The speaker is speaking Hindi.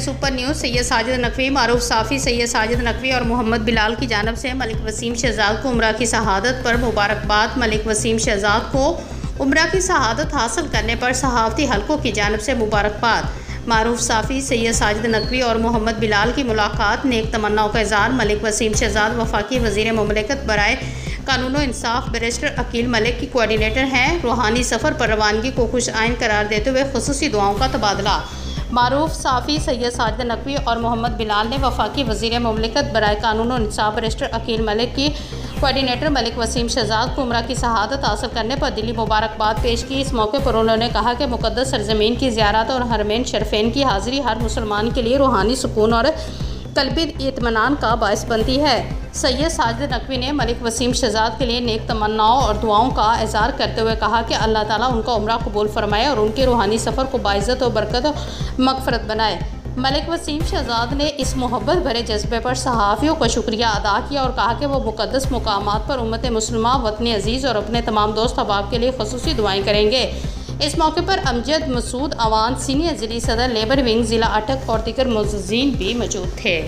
सुपर न्यूज़ सैयद साजिद नकवी, मारूफ साफ़ी सैयद साजिद नकवी और मोहम्मद बिलाल की जानिब से मलिक वसीम शहजाद को उम्रा की शहादत पर मुबारकबाद। मलिक वसीम शहजाद को उम्रा की शहादत हासिल करने पर सहाफ़ती हलकों की जानिब से मुबारकबाद। मारूफ साफ़ी सैयद साजिद नकवी और मोहम्मद बिलाल की मुलाकात, नेक तमन्नाओं का इज़हार। मलिक वसीम शहजाद वफाकी वज़ीर मुमलिकत बराए कानून व इंसाफ बैरिस्टर अकील मलिक की कोऑर्डिनेटर हैं। रूहानी सफ़र पर रवानगी को खुश आइन करार देते हुए खुसूसी दुआओं का तबादला। मारूफ साफ़ी सैयद साजिद नकवी और मोहम्मद बिलाल ने वफाकी वज़ीर मुमलिकत बराए कानून और इंसाफ बैरिस्टर अकील मलिक की कोऑर्डिनेटर मलिक वसीम शहजाद को उम्रा की शहादत हासिल करने पर दिली मुबारकबाद पेश की। इस मौके पर उन्होंने कहा कि मुक़द्दस सरज़मीन की ज़ियारत और हरमैन शरीफ़ैन की हाज़िरी हर मुसलमान के लिए रूहानी सुकून और क़ल्बी इत्मीनान का बाइस बनती है। सैयद साजिद नकवी ने मलिक वसीम शहजाद के लिए नेक तमन्नाओं और दुआओं का इज़हार करते हुए कहा कि अल्लाह ताला उनका उम्रा कबूल फरमाए और उनके रूहानी सफ़र को बाइज़्ज़त और बरकत और मग़फ़िरत बनाए। मलिक वसीम शहजाद ने इस मोहब्बत भरे जज्बे पर सहाफ़ियों का शुक्रिया अदा किया और कहा कि वो मुक़द्दस मुकामात पर उम्मत मुस्लिमा, वतन अज़ीज़ और अपने तमाम दोस्त अहबाब के लिए ख़ुसूसी दुआएँ करेंगे। इस मौके पर अमजद मसूद अवान सीनियर ज़िली सदर लेबर विंग ज़िला अटक और दीगर मुअज़्ज़िज़ीन भी मौजूद थे।